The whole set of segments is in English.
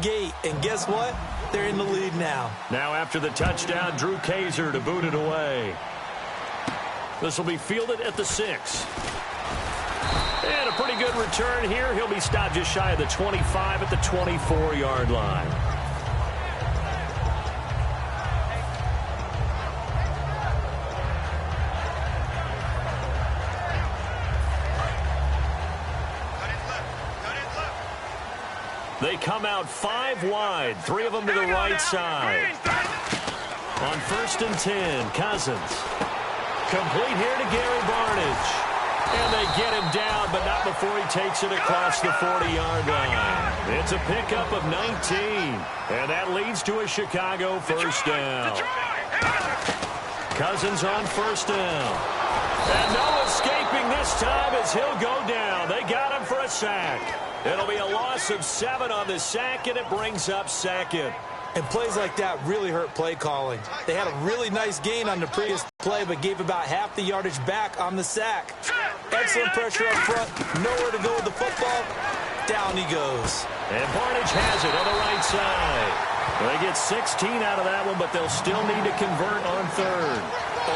gate. And guess what? They're in the lead now. Now after the touchdown, Drew Kaiser to boot it away. This will be fielded at the 6. And a pretty good return here. He'll be stopped just shy of the 25 at the 24-yard line. They come out 5 wide, 3 of them to the right side. On 1st and 10, Cousins. Complete here to Gary Barnidge. And they get him down, but not before he takes it across the 40-yard line. It's a pickup of 19, and that leads to a Chicago first down. Cousins on 1st down. And no escaping this time as he'll go down. They got him for a sack. It'll be a loss of 7 on the sack, and it brings up 2nd. And plays like that really hurt play calling. They had a really nice gain on the previous play, but gave about half the yardage back on the sack. Excellent pressure up front. Nowhere to go with the football. Down he goes. And Barnidge has it on the right side. They get 16 out of that one, but they'll still need to convert on 3rd.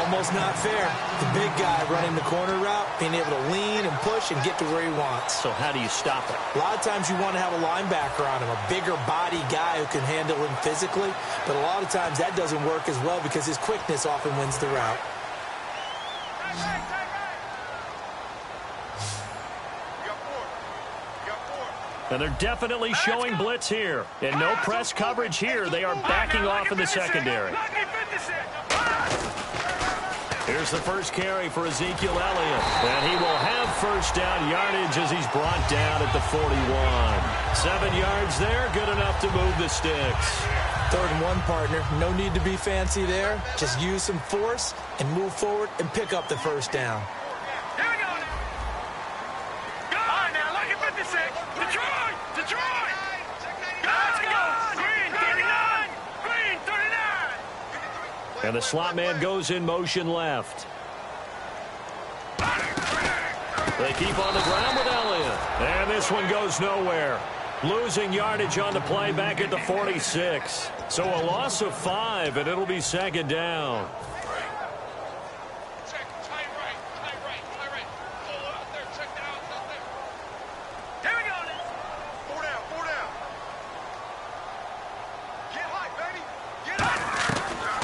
Almost not fair. The big guy running the corner route, being able to lean and push and get to where he wants. So how do you stop it? A lot of times you want to have a linebacker on him, a bigger body guy who can handle him physically. But a lot of times that doesn't work as well because his quickness often wins the route. And they're definitely showing blitz here. And no press coverage here. They are backing off in the secondary. Here's the first carry for Ezekiel Elliott. And he will have first down yardage as he's brought down at the 41. 7 yards there, good enough to move the sticks. 3rd and 1, partner. No need to be fancy there. Just use some force and move forward and pick up the first down. Here we go. Go on now, look at 56. Detroit! Detroit! Let's go! Green 39! Green 39! And the slot man goes in motion left. They keep on the ground with Elliott. And this one goes nowhere. Losing yardage on the play back at the 46. So a loss of 5, and it'll be 2nd down.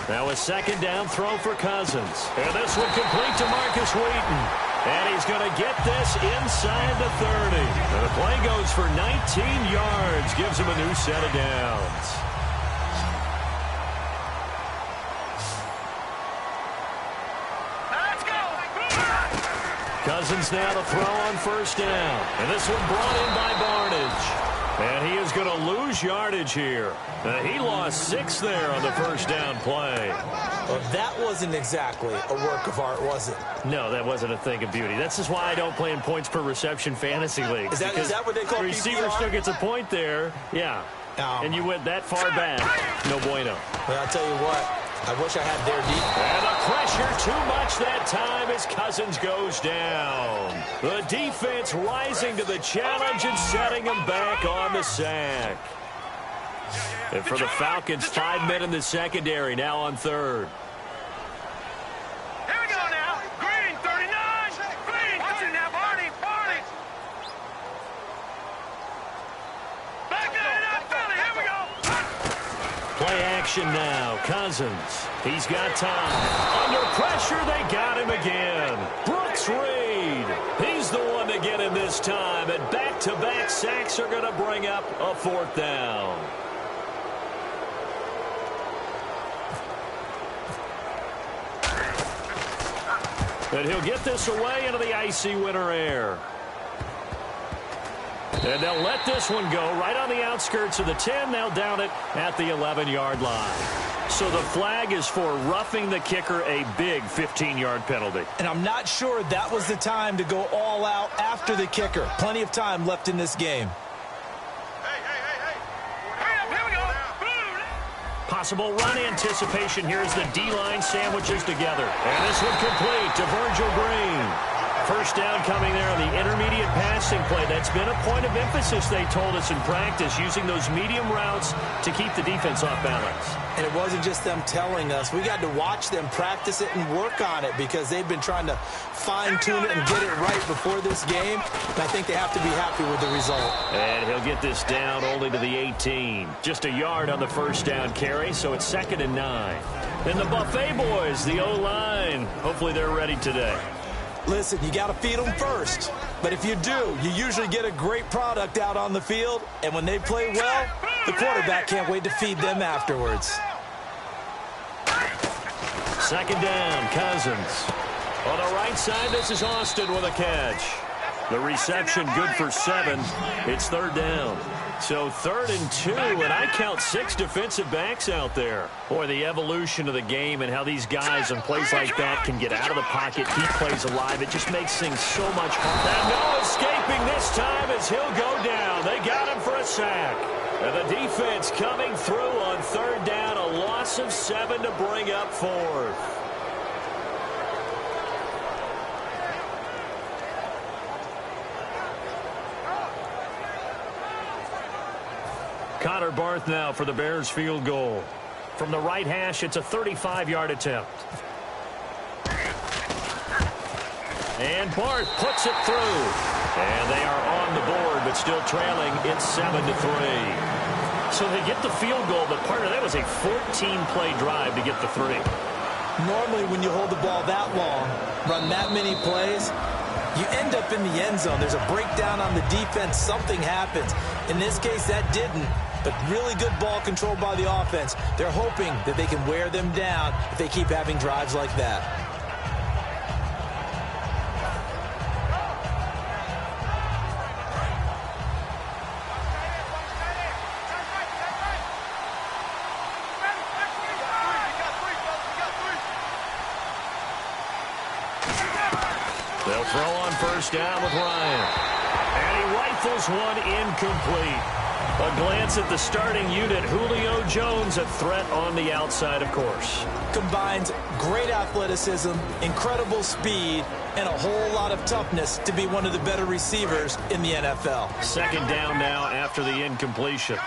Now a 2nd down throw for Cousins. And this one complete to Marcus Wheaton. And he's going to get this inside the 30. And the play goes for 19 yards. Gives him a new set of downs. Let's go! Cousins now to throw on 1st down. And this one brought in by Barnidge. And he is going to lose yardage here. He lost 6 there on the 1st down play. Well, that wasn't exactly a work of art, was it? No, that wasn't a thing of beauty. That's just why I don't play in points per reception fantasy leagues. Is that what they call the receiver PPR? still gets a point there. Yeah. And you went that far back. No bueno. Well, I'll tell you what. I wish I had their deep. And the pressure too much that time as Cousins goes down. The defense rising to the challenge and setting him back on the sack. And for the Falcons, 5 men in the secondary now on 3rd. Here we go now. Green 39. Green. Watch it now, Barney. Barney. Back it up, Philly. Here we go. Play action now. Cousins. He's got time. Under pressure, they got him again. Brooks Reed. He's the one to get him this time. And back-to-back sacks are going to bring up a 4th down. And he'll get this away into the icy winter air. And they'll let this one go right on the outskirts of the 10. They'll down it at the 11-yard line. So the flag is for roughing the kicker, a big 15-yard penalty. And I'm not sure that was the time to go all out after the kicker. Plenty of time left in this game. Possible run anticipation here as the D-line sandwiches together. And this one complete to Virgil Green. First down coming there on the intermediate passing play. That's been a point of emphasis, they told us in practice, using those medium routes to keep the defense off balance. And it wasn't just them telling us. We got to watch them practice it and work on it because they've been trying to fine-tune it and get it right before this game. And I think they have to be happy with the result. And he'll get this down only to the 18. Just a yard on the first down carry, so it's 2nd and 9. Then the Buffet boys, the O-line. Hopefully they're ready today. Listen, you got to feed them first. But if you do, you usually get a great product out on the field. And when they play well, the quarterback can't wait to feed them afterwards. 2nd down, Cousins. On the right side, this is Austin with a catch. The reception good for 7. It's 3rd down. So 3rd and 2, and I count 6 defensive backs out there. Boy, the evolution of the game and how these guys on plays like that can get out of the pocket, keep plays alive. It just makes things so much harder. And no escaping this time as he'll go down. They got him for a sack. And the defense coming through on 3rd down, a loss of 7 to bring up 4th. Connor Barth now for the Bears field goal. From the right hash, it's a 35-yard attempt. And Barth puts it through. And they are on the board, but still trailing. It's 7-3. So they get the field goal, but part of that was a 14-play drive to get the 3. Normally, when you hold the ball that long, run that many plays, you end up in the end zone. There's a breakdown on the defense. Something happens. In this case, that didn't. But really good ball control by the offense. They're hoping that they can wear them down if they keep having drives like that. They'll throw on first down with Ryan. And he rifles one incomplete. A glance at the starting unit. Julio Jones, a threat on the outside, of course. Combines great athleticism, incredible speed, and a whole lot of toughness to be one of the better receivers in the NFL. 2nd down now after the incompletion.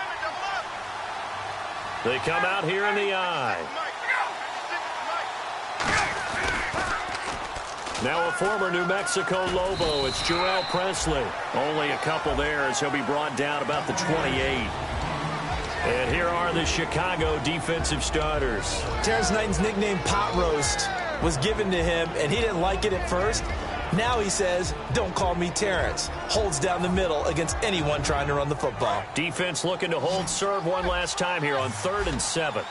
They come out here in the eye. Now a former New Mexico Lobo, it's Jarrell Presley. Only a couple there as he'll be brought down about the 28. And here are the Chicago defensive starters. Terrence Knighton's nickname Pot Roast was given to him, and he didn't like it at first. Now he says, don't call me Terrence. Holds down the middle against anyone trying to run the football. Defense looking to hold serve one last time here on 3rd and 7.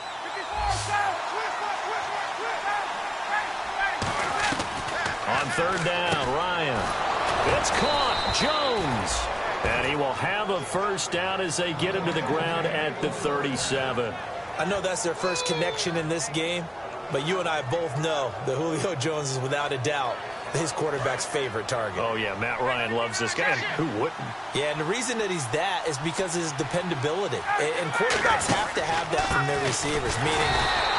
On 3rd down, Ryan. It's caught. Jones. And he will have a first down as they get him to the ground at the 37. I know that's their first connection in this game, but you and I both know that Julio Jones is without a doubt his quarterback's favorite target. Oh, yeah, Matt Ryan loves this guy. Who wouldn't? Yeah, and the reason that he's that is because of his dependability. And quarterbacks have to have that from their receivers, meaning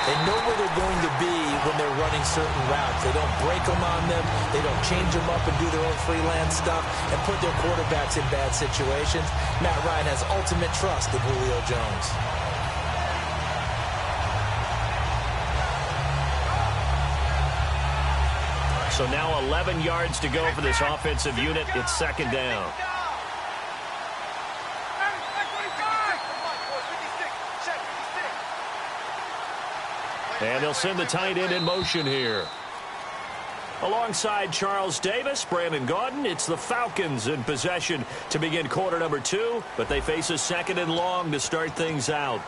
they know where they're going to be when they're running certain routes. They don't break them on them. They don't change them up and do their own freelance stuff and put their quarterbacks in bad situations. Matt Ryan has ultimate trust in Julio Jones. So now 11 yards to go for this offensive unit. It's 2nd down. And they'll send the tight end in motion here. Alongside Charles Davis, Brandon Gaudin, it's the Falcons in possession to begin quarter number 2, but they face a 2nd and long to start things out.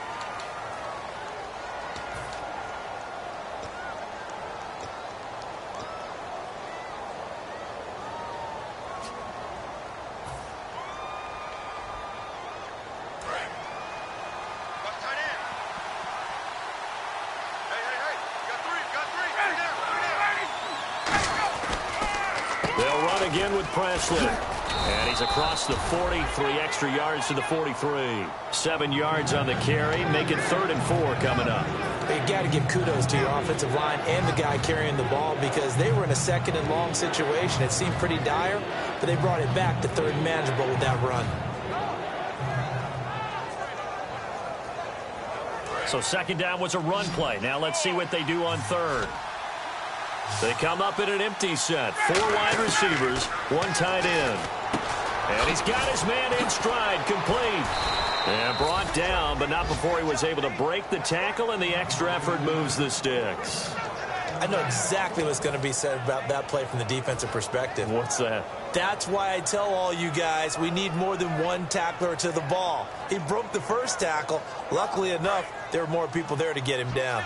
Again with Presley. And he's across the 40, 3 extra yards to the 43. 7 yards on the carry, make it 3rd and 4 coming up. You got to give kudos to your offensive line and the guy carrying the ball because they were in a second and long situation. It seemed pretty dire, but they brought it back to third and manageable with that run. So second down was a run play. Now let's see what they do on third. They come up in an empty set. 4 wide receivers, 1 tight end. And he's got his man in stride, complete. And brought down, but not before he was able to break the tackle, and the extra effort moves the sticks. I know exactly what's going to be said about that play from the defensive perspective. What's that? That's why I tell all you guys we need more than one tackler to the ball. He broke the first tackle. Luckily enough, there were more people there to get him down.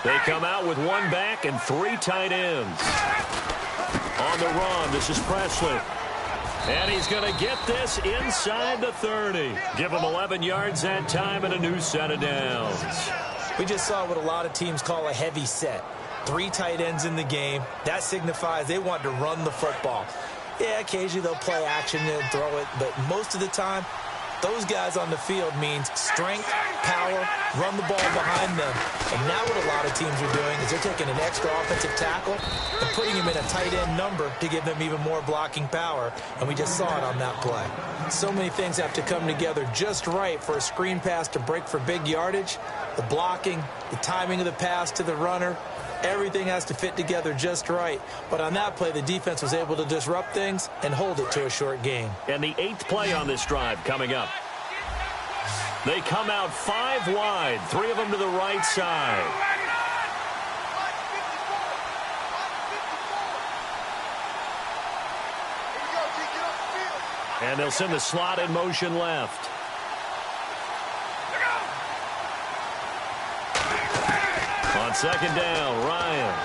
They come out with 1 back and 3 tight ends. On the run, this is Presley. And he's going to get this inside the 30. Give him 11 yards that time and a new set of downs. We just saw what a lot of teams call a heavy set. 3 tight ends in the game. That signifies they want to run the football. Yeah, occasionally they'll play action and throw it, but most of the time, those guys on the field means strength, power, run the ball behind them. And now what a lot of teams are doing is they're taking an extra offensive tackle and putting him in a tight end number to give them even more blocking power. And we just saw it on that play. So many things have to come together just right for a screen pass to break for big yardage. The blocking, the timing of the pass to the runner, everything has to fit together just right. But on that play, the defense was able to disrupt things and hold it to a short gain. And the 8th play on this drive coming up. They come out 5 wide, 3 of them to the right side. And they'll send the slot in motion left. On second down, Ryan.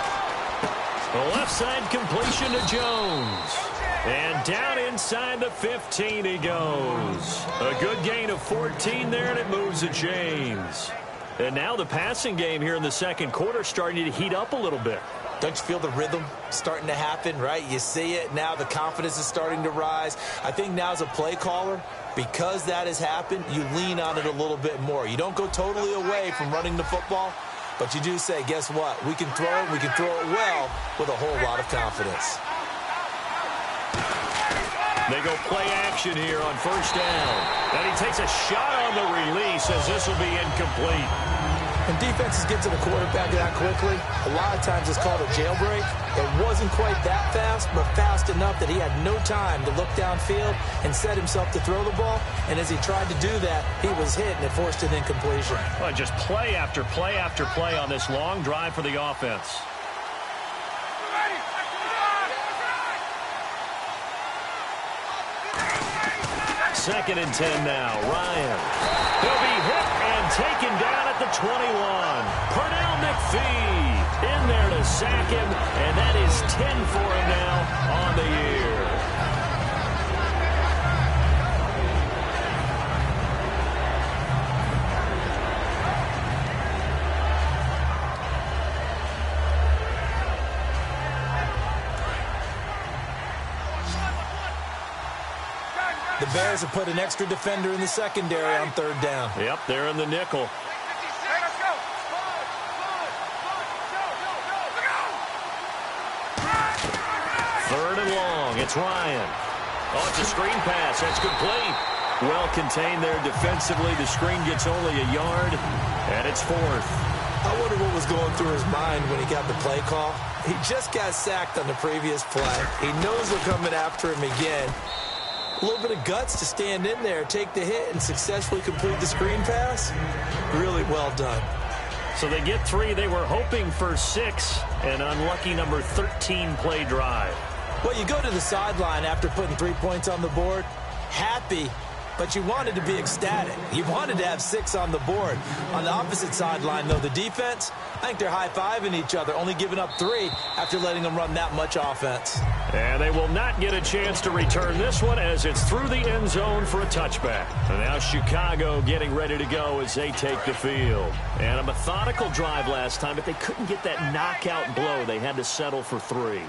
The left side completion to Jones. And down inside the 15 he goes. A good gain of 14 there, and it moves the chains. And now the passing game here in the second quarter starting to heat up a little bit. Don't you feel the rhythm starting to happen, right? You see it. Now the confidence is starting to rise. I think now as a play caller, because that has happened, you lean on it a little bit more. You don't go totally away from running the football, but you do say, guess what? We can throw it. We can throw it well with a whole lot of confidence. They go play action here on first down. And he takes a shot on the release as this will be incomplete. When defenses get to the quarterback that quickly, a lot of times it's called a jailbreak. It wasn't quite that fast, but fast enough that he had no time to look downfield and set himself to throw the ball. And as he tried to do that, he was hit, and it forced an incompletion. Well, just play after play after play on this long drive for the offense. Second and 10 now. Ryan. He'll be hit and taken down at the 21. Pernell McPhee in there to sack him, and that is 10 for him now on the year. The Bears have put an extra defender in the secondary on third down. Yep, they're in the nickel. Third and long. It's Ryan. Oh, it's a screen pass. That's complete. Well contained there defensively. The screen gets only a yard, and it's 4th. I wonder what was going through his mind when he got the play call. He just got sacked on the previous play. He knows they're coming after him again. A little bit of guts to stand in there, take the hit, and successfully complete the screen pass. Really well done. So they get 3. They were hoping for 6. An unlucky number 13 play drive. Well, you go to the sideline after putting 3 points on the board, happy, but you wanted to be ecstatic. You wanted to have 6 on the board. On the opposite sideline, though, the defense, I think they're high-fiving each other, only giving up 3 after letting them run that much offense. And they will not get a chance to return this one as it's through the end zone for a touchback. And now Chicago getting ready to go as they take the field. And a methodical drive last time, but they couldn't get that knockout blow. They had to settle for 3.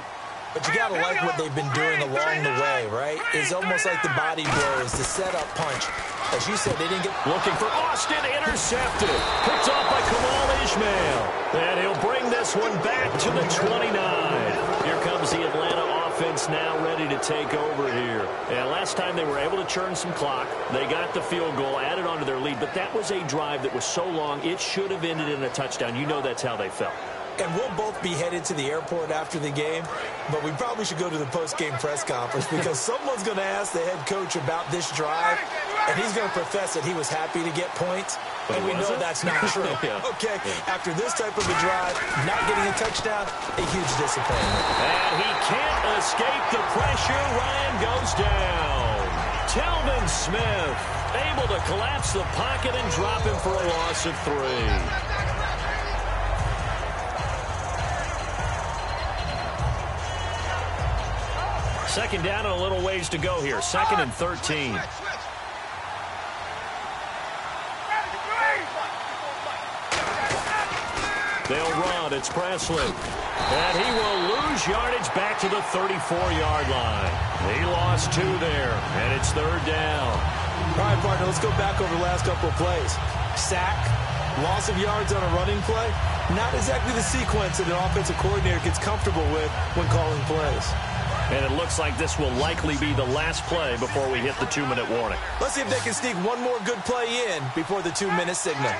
But you got to like what they've been doing along the way, right? It's almost like the body blows, the setup punch. As you said, they didn't get... Looking for Austin, intercepted. Picked off by Kamal Ishmael. And he'll bring this one back to the 29. Here comes the Atlanta offense now ready to take over here. And last time they were able to churn some clock. They got the field goal, added on to their lead. But that was a drive that was so long, it should have ended in a touchdown. You know that's how they felt. And we'll both be headed to the airport after the game, but we probably should go to the post-game press conference because someone's going to ask the head coach about this drive, and he's going to profess that he was happy to get points, and we know that's not true. Okay, after this type of a drive, not getting a touchdown, a huge disappointment. And he can't escape the pressure. Ryan goes down. Telvin Smith able to collapse the pocket and drop him for a loss of 3. Second down and a little ways to go here. 2nd and 13. They'll run. It's Presley. And he will lose yardage back to the 34-yard line. He lost 2 there, and it's 3rd down. All right, partner, let's go back over the last couple of plays. Sack, loss of yards on a running play. Not exactly the sequence that an offensive coordinator gets comfortable with when calling plays. And it looks like this will likely be the last play before we hit the 2-minute warning. Let's see if they can sneak one more good play in before the 2-minute signal.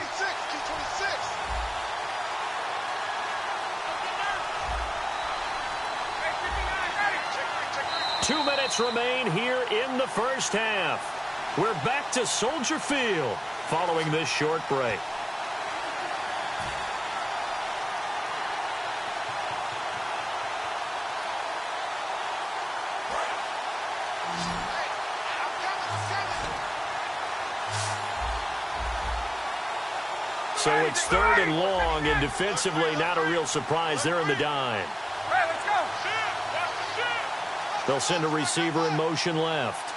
Two minutes remain here in the first half. We're back to Soldier Field following this short break. So it's 3rd and long, and defensively not a real surprise. They're in the dime. They'll send a receiver in motion left.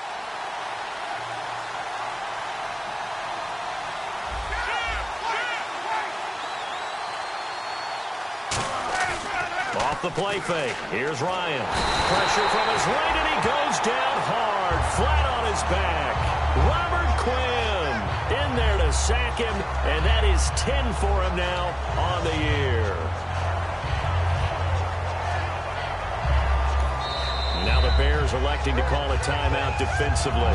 Off the play fake. Here's Ryan. Pressure from his right, and he goes down hard, flat on his back. Robert Quinn in there to sack him, and that is 10 for him now on the year. Now the Bears electing to call a timeout defensively.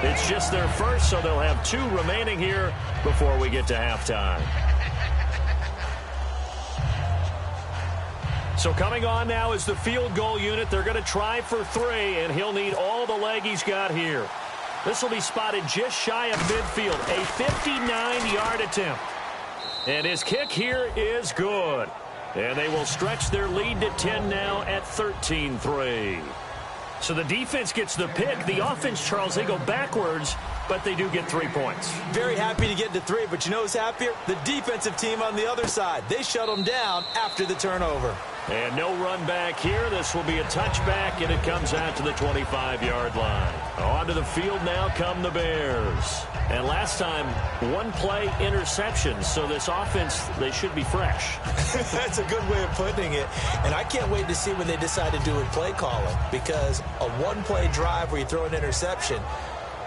It's just their first, so they'll have 2 remaining here before we get to halftime. So coming on now is the field goal unit. They're going to try for 3, and he'll need all the leg he's got here. This will be spotted just shy of midfield, a 59-yard attempt. And his kick here is good. And they will stretch their lead to 10 now at 13-3. So the defense gets the pick. The offense, Charles, they go backwards, but they do get 3 points. Very happy to get to 3, but you know who's happier? The defensive team on the other side. They shut them down after the turnover. And no run back here. This will be a touchback, and it comes out to the 25-yard line. Onto the field now come the Bears. And last time, 1 play interception. So this offense, they should be fresh. That's a good way of putting it. And I can't wait to see when they decide to do with play calling, because a 1-play drive where you throw an interception,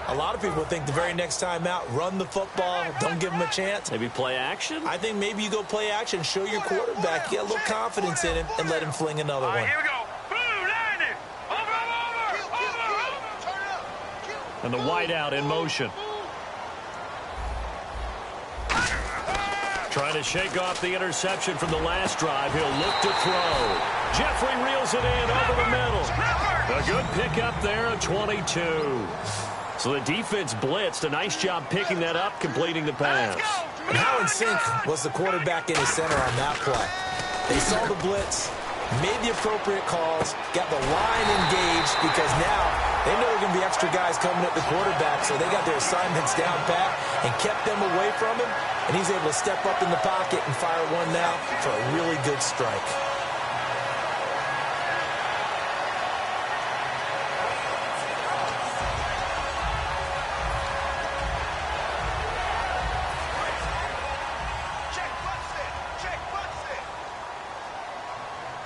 a lot of people think the very next time out, run the football, don't give them a chance. Maybe play action? I think maybe you go play action, show your quarterback, get a little confidence in him, and let him fling another one. All right, here we go. Blue, landing. Over. And the wideout in motion. Trying to shake off the interception from the last drive. He'll look to throw. Jeffrey reels it in over the middle. A good pickup there at 22. So the defense blitzed. A nice job picking that up, completing the pass. And how in sync was the quarterback in his center on that play? They saw the blitz, made the appropriate calls, got the line engaged, because now they know there are going to be extra guys coming at the quarterback, so they got their assignments down pat and kept them away from him, and he's able to step up in the pocket and fire one now for a really good strike.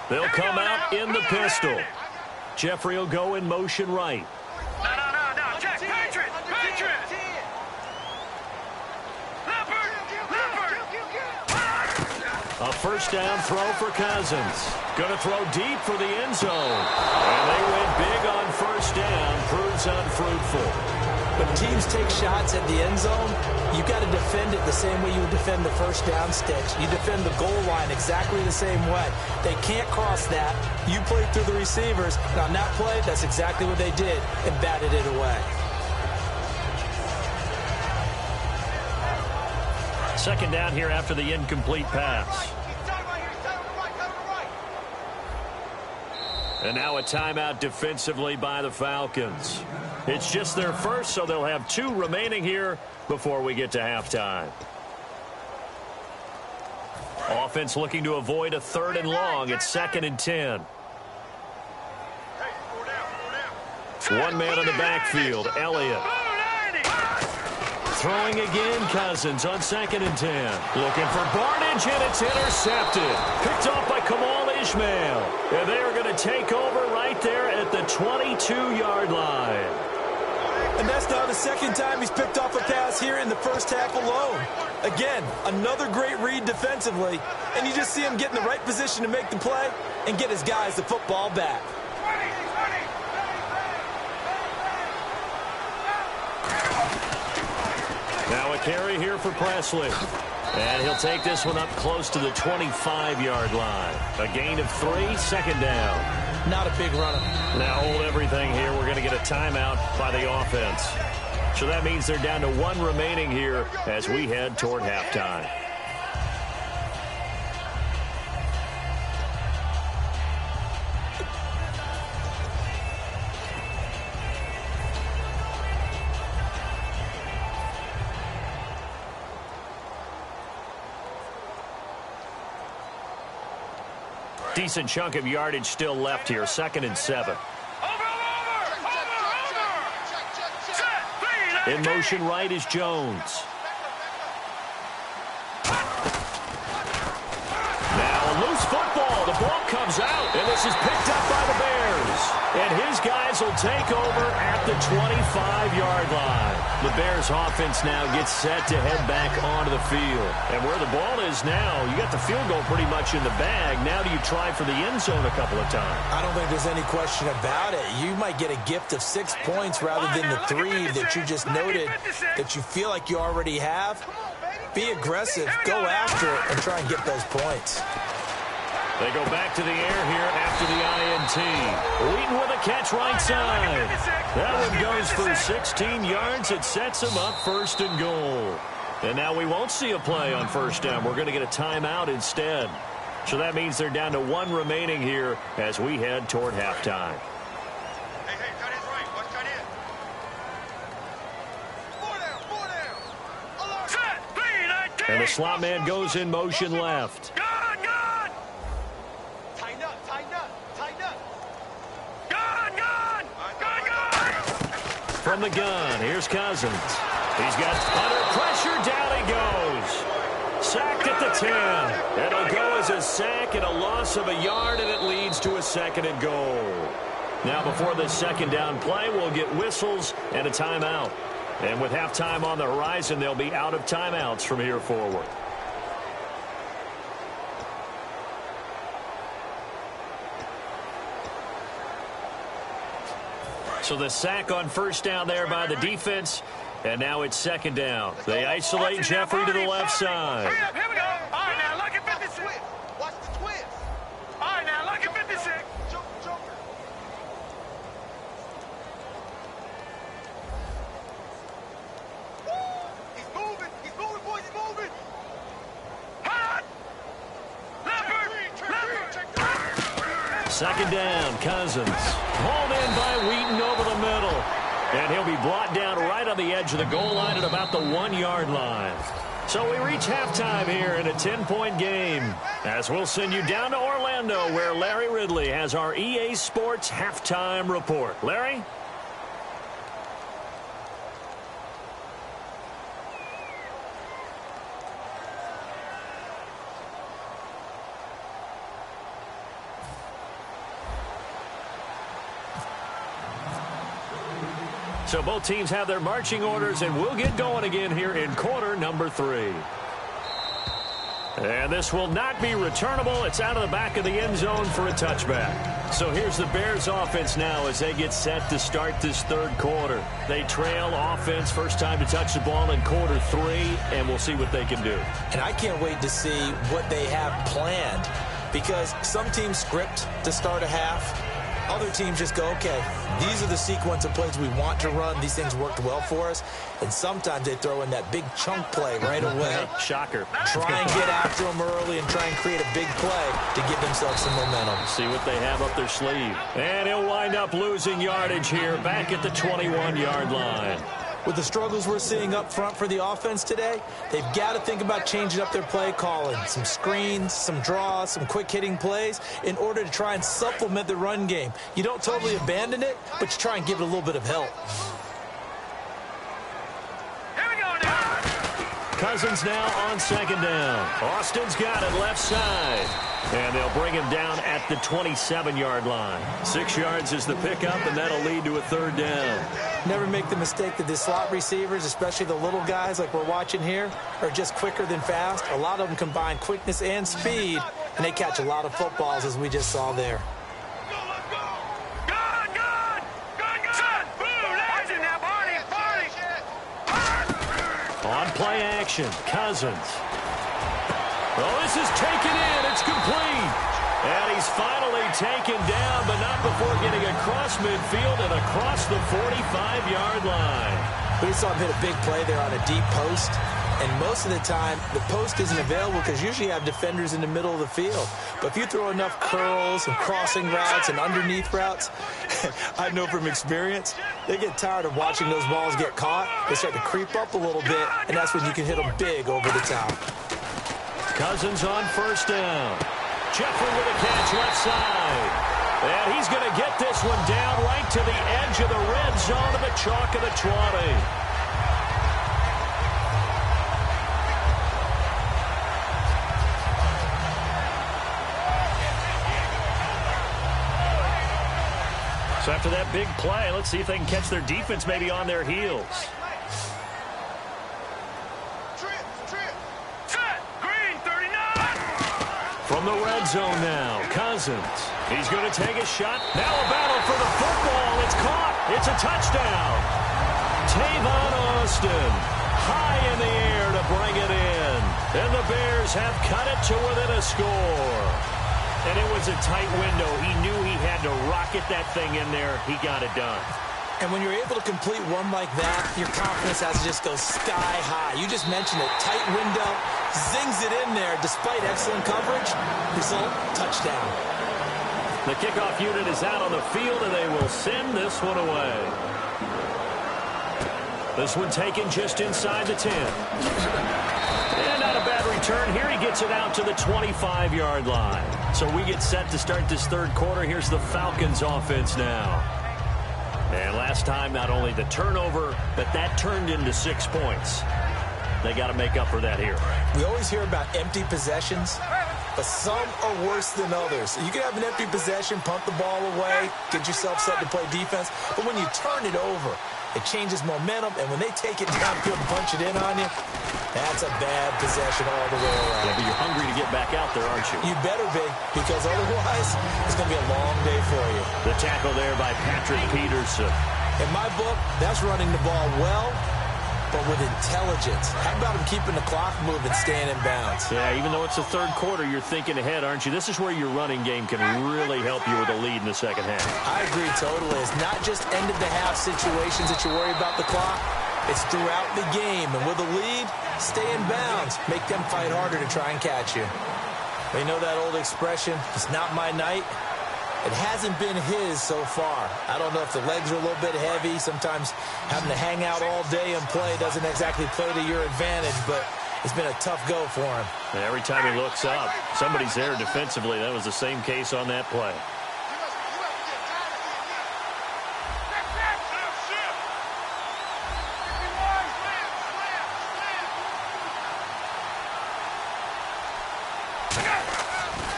They'll come out in the pistol. Jeffrey will go in motion right. No. Check. Patriot. A first down throw for Cousins. Going to throw deep for the end zone. And they went big on first down. Proves unfruitful. When teams take shots at the end zone, you got to defend it the same way you would defend the first down sticks. You defend the goal line exactly the same way. They can't cross that. You play through the receivers. And on that play, that's exactly what they did and batted it away. Second down here after the incomplete pass. And now a timeout defensively by the Falcons. It's just their first, so they'll have 2 remaining here before we get to halftime. Offense looking to avoid a 3rd and long. It's 2nd and 10. One man in the backfield, Elliott. Throwing again, Cousins on 2nd and 10. Looking for Barnidge, and it's intercepted. Picked off by Kamal Ishmael. And they are going to take over right there at the 22-yard line. And that's now the second time he's picked off a pass here in the first half alone. Again, another great read defensively. And you just see him get in the right position to make the play and get his guys the football back. Now a carry here for Presley. And he'll take this one up close to the 25-yard line. A gain of 3, 2nd down. Not a big runner. Now hold everything here. We're going to get a timeout by the offense. So that means they're down to 1 remaining here as we head toward halftime. Decent chunk of yardage still left here. 2nd and 7. In motion right is Jones. Now a loose football. The ball comes out, and this is picked up by the Bears. And his guys will take over at the 25-yard line. The Bears offense now gets set to head back onto the field. And where the ball is now, you got the field goal pretty much in the bag. Now do you try for the end zone a couple of times? I don't think there's any question about it. You might get a gift of 6 points rather than the 3 that you just noted that you feel like you already have. Be aggressive, go after it, and try and get those points. They go back to the air here after the INT. Wheaton with a catch right side. That one goes for 16 yards. It sets him up 1st and goal. And now we won't see a play on first down. We're going to get a timeout instead. So that means they're down to 1 remaining here as we head toward halftime. And the slot man goes in motion left. From the gun, here's Cousins. He's got under pressure, down he goes. Sacked at the 10. It'll go as a sack and a loss of a yard, and it leads to a 2nd and goal. Now before this 2nd down play, we'll get whistles and a timeout. And with halftime on the horizon, they'll be out of timeouts from here forward. So the sack on first down there by the defense, and now it's 2nd down. They isolate Jeffrey to the left side. Here we go. All right, now look at 56. Watch the twist. All right, now look at 56. He's moving. He's moving, boys. He's moving. Hot. Leopard. 2nd down, Cousins. Hauled in by Wheaton over the middle. And he'll be brought down right on the edge of the goal line at about the 1-yard line. So we reach halftime here in a 10-point game. As we'll send you down to Orlando, where Larry Ridley has our EA Sports halftime report. Larry? So both teams have their marching orders, and we'll get going again here in quarter number 3. And this will not be returnable. It's out of the back of the end zone for a touchback. So here's the Bears offense now as they get set to start this third quarter. They trail offense, first time to touch the ball in quarter 3, and we'll see what they can do. And I can't wait to see what they have planned, because some teams script to start a half. Other teams just go, okay, these are the sequence of plays we want to run. These things worked well for us. And sometimes they throw in that big chunk play right away. Shocker. Try and get after them early and try and create a big play to give themselves some momentum. See what they have up their sleeve. And he'll wind up losing yardage here back at the 21-yard line. With the struggles we're seeing up front for the offense today, they've got to think about changing up their play calling. Some screens, some draws, some quick-hitting plays in order to try and supplement the run game. You don't totally abandon it, but you try and give it a little bit of help. Here we go now. Cousins now on second down. Austin's got it left side. And they'll bring him down at the 27-yard line. 6 yards is the pickup, and that'll lead to a third down. Never make the mistake that the slot receivers, especially the little guys like we're watching here, are just quicker than fast. A lot of them combine quickness and speed, and they catch a lot of footballs, as we just saw there. On play action, Cousins. Oh, this is taken in. It's complete. And he's finally taken down, but not before getting across midfield and across the 45-yard line. We saw him hit a big play there on a deep post. And most of the time, the post isn't available because usually you have defenders in the middle of the field. But if you throw enough curls and crossing routes and underneath routes, I know from experience, they get tired of watching those balls get caught. They start to creep up a little bit, and that's when you can hit them big over the top. Cousins on first down. Jeffrey with a catch left side. And he's going to get this one down right to the edge of the red zone of the chalk of the 20. So after that big play, let's see if they can catch their defense maybe on their heels. Green 39. From the red zone now, Cousins. He's going to take a shot. Now a battle for the football. It's caught. It's a touchdown. Tavon Austin high in the air to bring it in. And the Bears have cut it to within a score. And it was a tight window. He knew he had to rocket that thing in there. He got it done. And when you're able to complete one like that, your confidence has to just go sky high. You just mentioned it. Tight window, zings it in there despite excellent coverage. Result, touchdown. The kickoff unit is out on the field, and they will send this one away. This one taken just inside the 10. And not a bad return. Here he gets it out to the 25-yard line. So we get set to start this third quarter. Here's the Falcons offense now. And last time, not only the turnover, but that turned into 6 points. They got to make up for that here. We always hear about empty possessions, but some are worse than others. You can have an empty possession, punt the ball away, get yourself set to play defense, but when you turn it over, it changes momentum, and when they take it downfield and punch it in on you, that's a bad possession all the way around. Yeah, but you're hungry to get back out there, aren't you? You better be, because otherwise, it's going to be a long day for you. The tackle there by Patrick Peterson. In my book, that's running the ball well, but with intelligence. How about him keeping the clock moving, staying in bounds? Yeah, even though it's the third quarter, you're thinking ahead, aren't you? This is where your running game can really help you with a lead in the second half. I agree totally. It's not just end-of-the-half situations that you worry about the clock. It's throughout the game. And with a lead, stay in bounds. Make them fight harder to try and catch you. They know that old expression, it's not my night. It hasn't been his so far. I don't know if the legs are a little bit heavy. Sometimes having to hang out all day and play doesn't exactly play to your advantage, but it's been a tough go for him. And every time he looks up, somebody's there defensively. That was the same case on that play.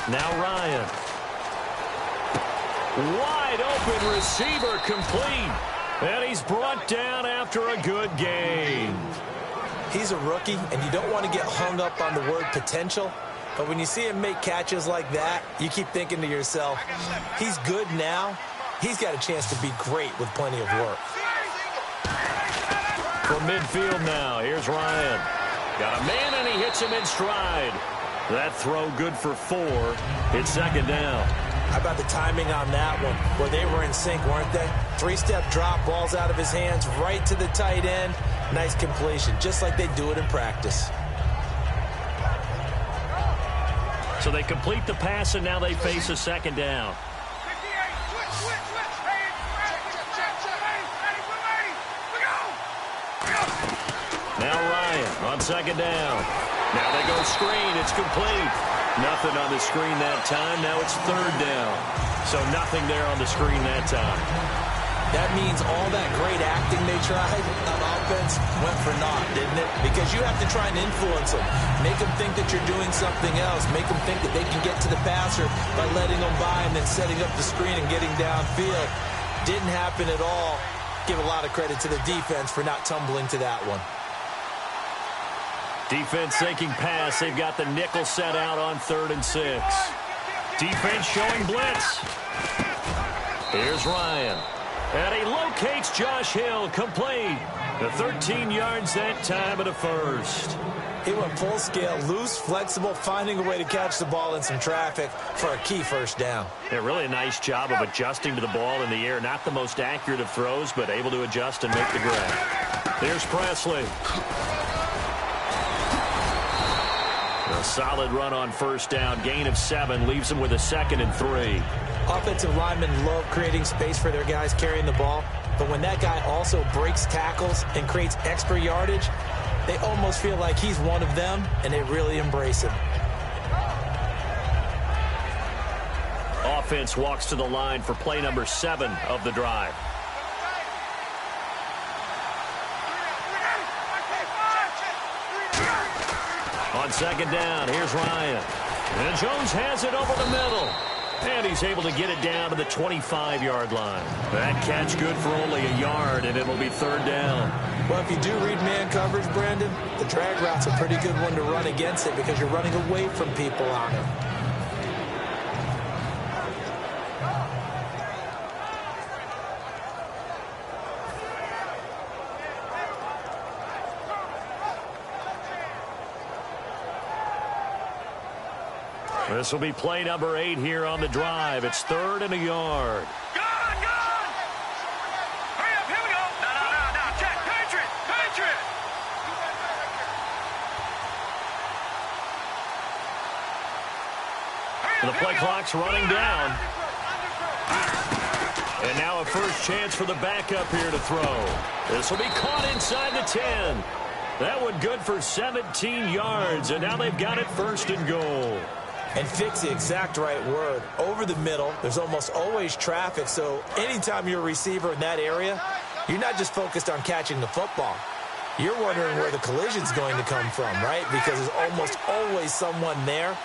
Now Ryan. Wide open receiver complete. And he's brought down after a good game. He's a rookie, and you don't want to get hung up on the word potential. But when you see him make catches like that, you keep thinking to yourself, he's good now. He's got a chance to be great with plenty of work. From midfield now, here's Ryan. Got a man, and he hits him in stride. That throw good for 4. It's second down. How about the timing on that one, where they were in sync, weren't they? 3-step drop, ball's out of his hands, right to the tight end. Nice completion, just like they do it in practice. So they complete the pass, and now they face a second down. Now Ryan on second down. Now they go screen. It's complete. Nothing on the screen that time. Now it's third down. So nothing there on the screen that time. That means all that great acting they tried on offense went for naught, didn't it? Because you have to try and influence them. Make them think that you're doing something else. Make them think that they can get to the passer by letting them by and then setting up the screen and getting downfield. Didn't happen at all. Give a lot of credit to the defense for not tumbling to that one. Defense sinking pass. They've got the nickel set out on 3rd and 6. Defense showing blitz. Here's Ryan. And he locates Josh Hill, complete. The 13 yards that time of the first. He went full scale, loose, flexible, finding a way to catch the ball in some traffic for a key first down. Yeah, really a nice job of adjusting to the ball in the air. Not the most accurate of throws, but able to adjust and make the grab. Here's Presley. A solid run on first down. Gain of 7 leaves them with a 2nd and 3. Offensive linemen love creating space for their guys carrying the ball, but when that guy also breaks tackles and creates extra yardage, they almost feel like he's one of them, and they really embrace him. Offense walks to the line for play number 7 of the drive. On second down, here's Ryan. And Jones has it over the middle. And he's able to get it down to the 25-yard line. That catch good for only a yard, and it'll be third down. Well, if you do read man coverage, Brandon, the drag route's a pretty good one to run against it because you're running away from people on it. This will be play number 8 here on the drive. It's 3rd and a yard. Go! Hurry up, here we go! No, check, Patriot! The play clock's running down. And now a first chance for the backup here to throw. This will be caught inside the 10. That one good for 17 yards, and now they've got it 1st and goal. And fix the exact right word. Over the middle, there's almost always traffic, so anytime you're a receiver in that area, you're not just focused on catching the football. You're wondering where the collision's going to come from, right? Because there's almost always someone there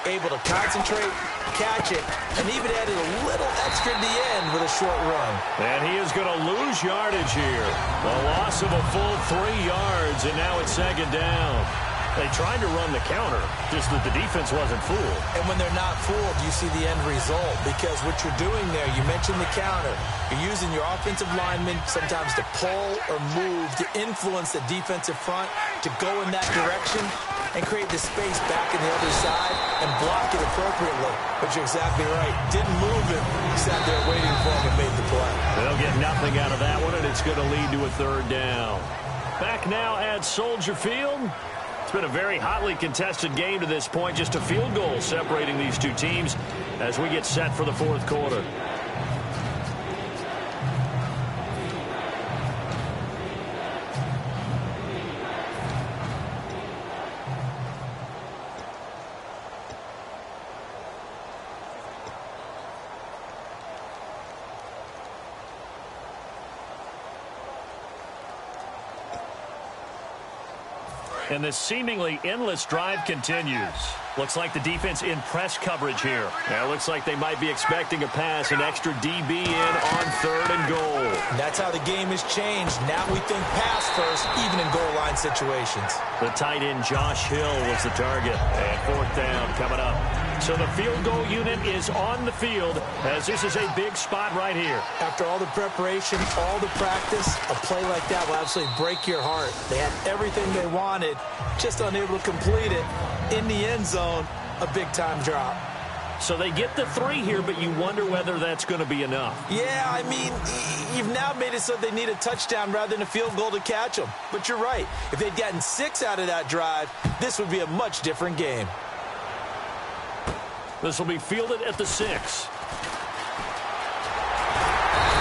able to concentrate, catch it, and even added a little extra at the end with a short run. And he is going to lose yardage here. A loss of a full 3 yards, and now it's 2nd down. They tried to run the counter, just that the defense wasn't fooled. And when they're not fooled, you see the end result. Because what you're doing there, you mentioned the counter. You're using your offensive linemen sometimes to pull or move, to influence the defensive front, to go in that direction and create the space back in the other side and block it appropriately. But you're exactly right. Didn't move it. Sat there waiting for him and made the play. They'll get nothing out of that one, and it's going to lead to a 3rd down. Back now at Soldier Field. It's been a very hotly contested game to this point. Just a field goal separating these two teams as we get set for the 4th quarter. And this seemingly endless drive continues. Looks like the defense in press coverage here. Now, looks like they might be expecting a pass, an extra DB in on 3rd and goal. And that's how the game has changed. Now we think pass first, even in goal line situations. The tight end Josh Hill was the target. And 4th down coming up. So the field goal unit is on the field as this is a big spot right here. After all the preparation, all the practice, a play like that will absolutely break your heart. They had everything they wanted, just unable to complete it. In the end zone, a big-time drop. So they get the 3 here, but you wonder whether that's going to be enough. Yeah, I mean, you've now made it so they need a touchdown rather than a field goal to catch them. But you're right. If they'd gotten 6 out of that drive, this would be a much different game. This will be fielded at the 6.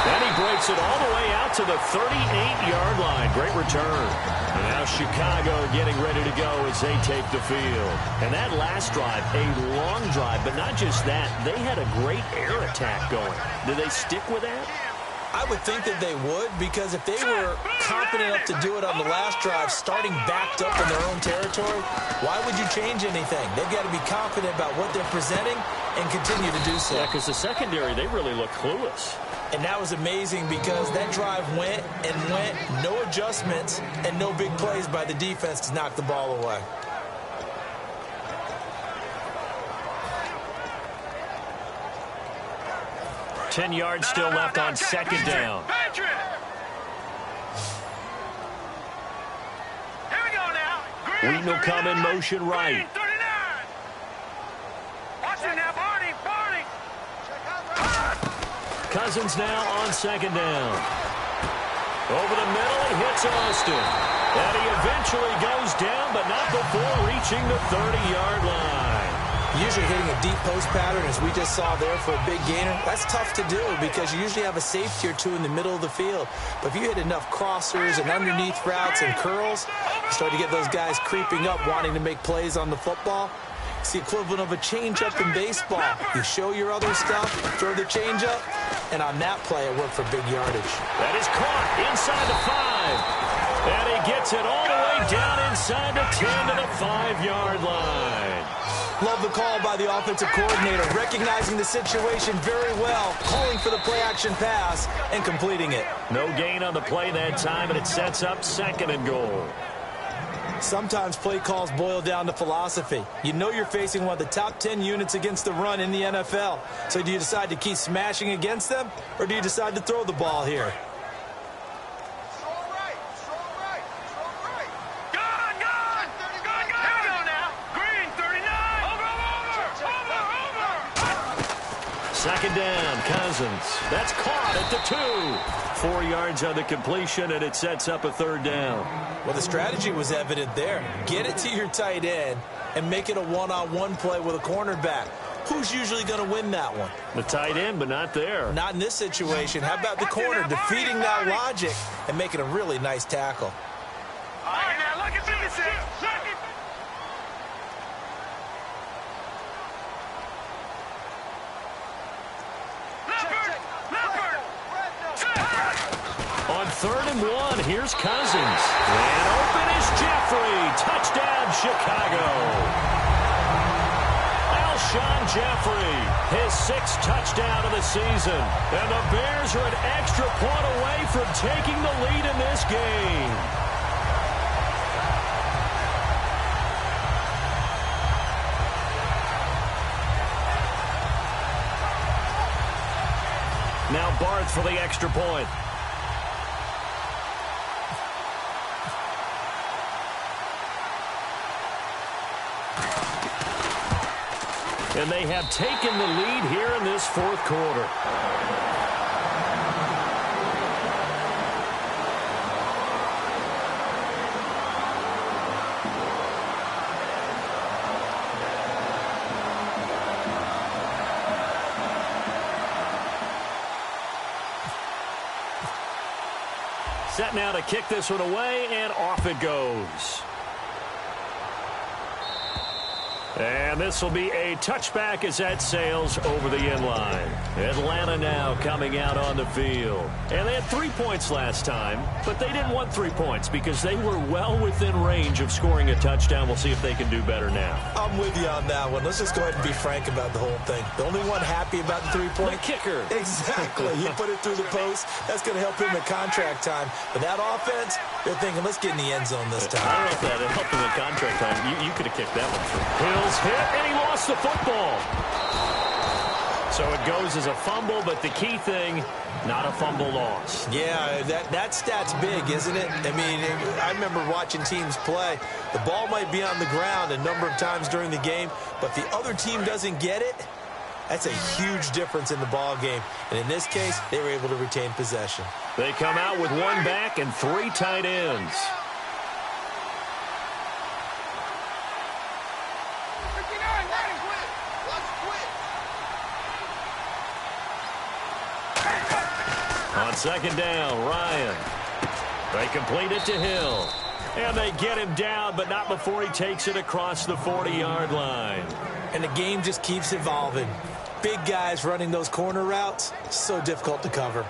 And he breaks it all the way out to the 38-yard line. Great return. And now Chicago getting ready to go as they take the field. And that last drive, a long drive, but not just that. They had a great air attack going. Did they stick with that? I would think that they would, because if they were confident enough to do it on the last drive, starting backed up in their own territory, why would you change anything? They've got to be confident about what they're presenting and continue to do so. Yeah, because the secondary, they really look clueless. And that was amazing because that drive went and went, no adjustments, and no big plays by the defense to knock the ball away. Ten yards still left on 2nd down. Wheaton will come in motion right. Cousins now on 2nd down. Over the middle, he hits Austin. And he eventually goes down, but not before reaching the 30-yard line. Usually hitting a deep post pattern, as we just saw there for a big gainer, that's tough to do because you usually have a safety or 2 in the middle of the field. But if you hit enough crossers and underneath routes and curls, you start to get those guys creeping up, wanting to make plays on the football. It's the equivalent of a changeup in baseball. You show your other stuff, throw the changeup, and on that play, it worked for big yardage. That is caught inside the 5. And he gets it all the way down inside the 10 to the 5-yard line. Love the call by the offensive coordinator, recognizing the situation very well, calling for the play-action pass, and completing it. No gain on the play that time, and it sets up 2nd and goal. Sometimes play calls boil down to philosophy. You know you're facing one of the top 10 units against the run in the NFL. So do you decide to keep smashing against them, or do you decide to throw the ball here? Second down, Cousins. That's caught at the 2. 4 yards on the completion, and it sets up a 3rd down. Well, the strategy was evident there. Get it to your tight end and make it a one-on-one play with a cornerback. Who's usually going to win that one? The tight end, but not there. Not in this situation. How about the corner defeating that logic and making a really nice tackle? All right, now look at this. On 3rd and 1, here's Cousins. And open is Jeffrey. Touchdown, Chicago. Alshon Jeffrey, his 6th touchdown of the season. And the Bears are an extra point away from taking the lead in this game. Now Barth for the extra point. And they have taken the lead here in this 4th quarter. Set now to kick this one away, and off it goes. And this will be a touchback as that sails over the inline. Atlanta now coming out on the field. And they had 3 points last time, but they didn't want 3 points because they were well within range of scoring a touchdown. We'll see if they can do better now. I'm with you on that one. Let's just go ahead and be frank about the whole thing. The only one happy about the 3-point? The kicker. Exactly. He put it through the post. That's going to help him in contract time. But that offense, they're thinking, let's get in the end zone this time. I don't know if that helped him in contract time. You could have kicked that one through. Hit, and he lost the football. So it goes as a fumble, but the key thing, not a fumble loss. Yeah, that stat's big, isn't it? I mean, I remember watching teams play. The ball might be on the ground a number of times during the game, but the other team doesn't get it. That's a huge difference in the ball game. And in this case, they were able to retain possession. They come out with 1 back and 3 tight ends. On second down, Ryan. They complete it to Hill. And they get him down, but not before he takes it across the 40-yard line. And the game just keeps evolving. Big guys running those corner routes, so difficult to cover.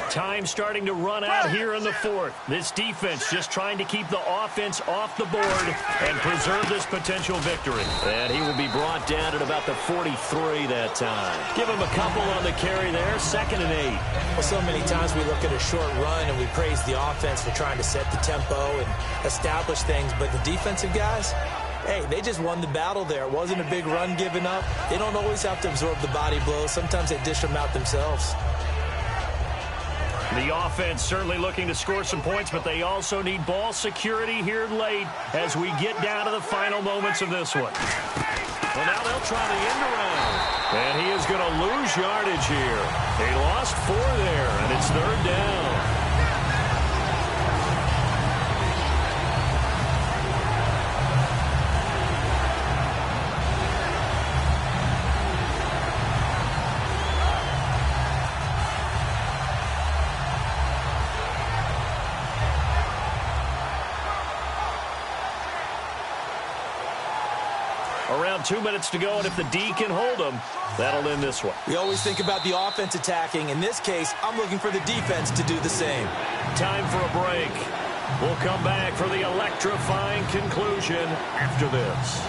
Time starting to run out here in the 4th. This defense just trying to keep the offense off the board and preserve this potential victory. And he will be brought down at about the 43 that time. Give him a couple on the carry there, 2nd and 8. Well, so many times we look at a short run and we praise the offense for trying to set the tempo and establish things, but the defensive guys, hey, they just won the battle there. It wasn't a big run given up. They don't always have to absorb the body blows. Sometimes they dish them out themselves. The offense certainly looking to score some points, but they also need ball security here late as we get down to the final moments of this one. Well, now they'll try the end around. And he is going to lose yardage here. He lost 4 there, and it's 3rd down. Around 2 minutes to go, and if the D can hold them, that'll end this one. We always think about the offense attacking. In this case, I'm looking for the defense to do the same. Time for a break. We'll come back for the electrifying conclusion after this.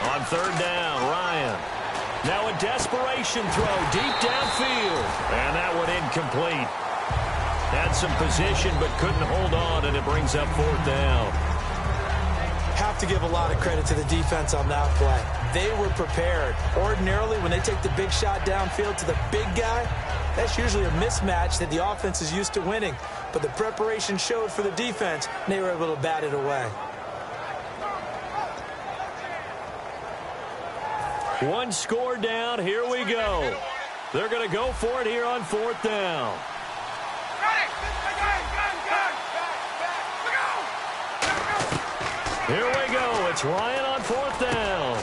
On 3rd down, Ryan. Now a desperation throw deep downfield. And that one incomplete. Had some position but couldn't hold on, and it brings up 4th down. Have to give a lot of credit to the defense on that play. They were prepared. Ordinarily, when they take the big shot downfield to the big guy, that's usually a mismatch that the offense is used to winning. But the preparation showed for the defense, and they were able to bat it away. One score down. Here we go. They're going to go for it here on 4th down. Here we go. It's Ryan on 4th down.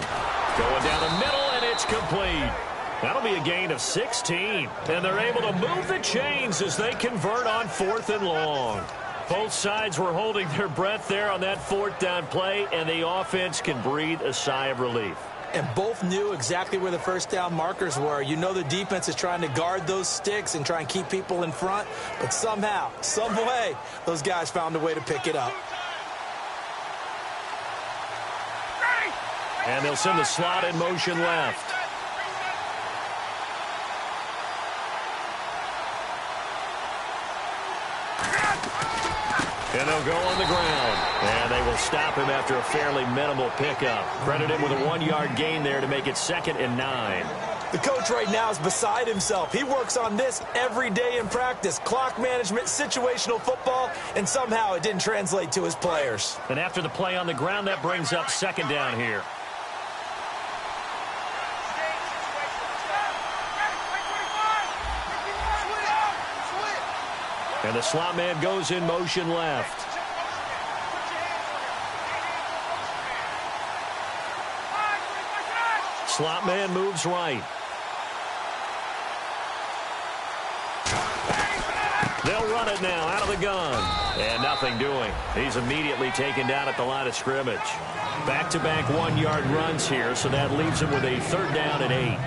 Going down the middle, and it's complete. That'll be a gain of 16. And they're able to move the chains as they convert on 4th and long. Both sides were holding their breath there on that 4th down play, and the offense can breathe a sigh of relief. And both knew exactly where the first down markers were. You know the defense is trying to guard those sticks and try and keep people in front. But somehow, some way, those guys found a way to pick it up. And they'll send the slot in motion left. And they'll go on the ground. And they will stop him after a fairly minimal pickup. Credit him with a 1-yard gain there to make it 2nd and 9. The coach right now is beside himself. He works on this every day in practice. Clock management, situational football, and somehow it didn't translate to his players. And after the play on the ground, that brings up second down here. And the slot man goes in motion left. Slot man moves right. They'll run it now out of the gun. And nothing doing. He's immediately taken down at the line of scrimmage. Back-to-back one-yard runs here, so that leaves him with a third down and 8.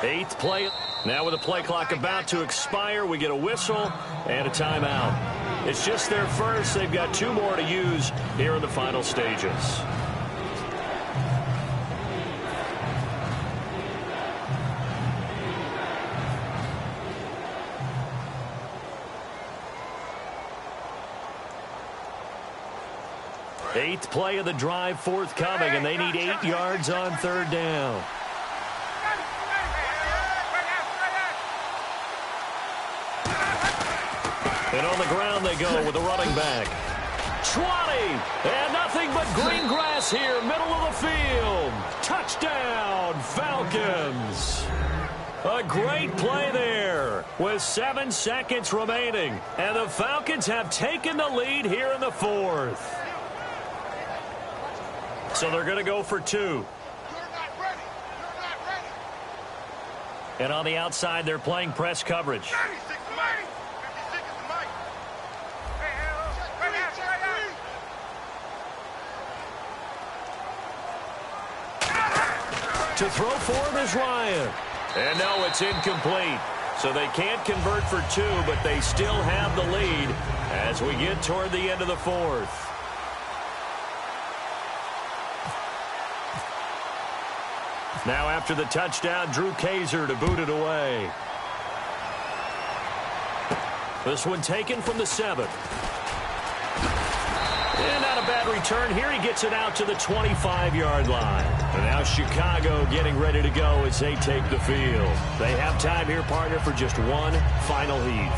Eighth play. Now with the play clock about to expire, we get a whistle and a timeout. It's just their first. They've got 2 more to use here in the final stages. Eighth play of the drive forthcoming, and they need 8 yards on third down. And on the ground they go with the running back. 20, and nothing but green grass here, middle of the field. Touchdown, Falcons. A great play there with 7 seconds remaining. And the Falcons have taken the lead here in the 4th. So they're going to go for 2. And on the outside, they're playing press coverage. To throw for him is Ryan. And no, it's incomplete. So they can't convert for 2, but they still have the lead as we get toward the end of the 4th. Now after the touchdown, Drew Kaiser to boot it away. This one taken from the 7. And not a bad return here. He gets it out to the 25-yard line. And now Chicago getting ready to go as they take the field. They have time here, partner, for just one final heave.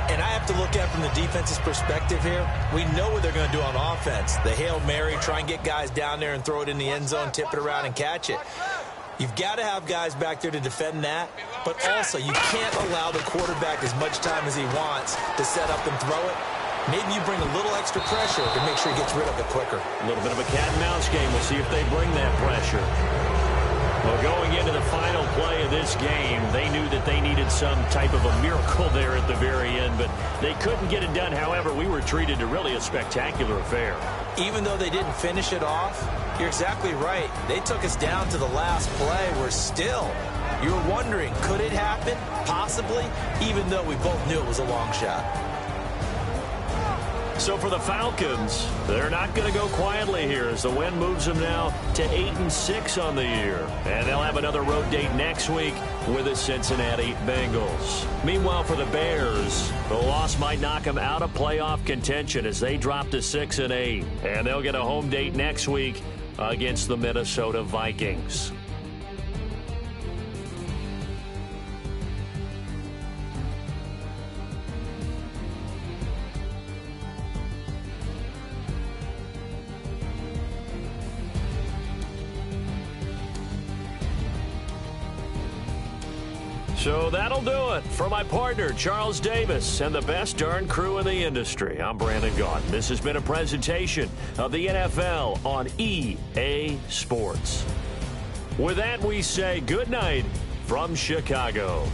And I have to look at it from the defense's perspective here. We know what they're going to do on offense. The Hail Mary, try and get guys down there and throw it in the end zone, tip it around and catch it. You've got to have guys back there to defend that, but also you can't allow the quarterback as much time as he wants to set up and throw it. Maybe you bring a little extra pressure to make sure he gets rid of it quicker. A little bit of a cat and mouse game. We'll see if they bring that pressure. Well, going into the final play of this game, they knew that they needed some type of a miracle there at the very end, but they couldn't get it done. However, we were treated to really a spectacular affair. Even though they didn't finish it off, you're exactly right. They took us down to the last play. We're still, you're wondering, could it happen? Possibly, even though we both knew it was a long shot. So for the Falcons, they're not going to go quietly here as the win moves them now to 8-6 on the year. And they'll have another road date next week with the Cincinnati Bengals. Meanwhile, for the Bears, the loss might knock them out of playoff contention as they drop to 6-8. And they'll get a home date next week against the Minnesota Vikings. So that'll do it. For my partner, Charles Davis, and the best darn crew in the industry, I'm Brandon Gaughan. This has been a presentation of the NFL on EA Sports. With that, we say good night from Chicago.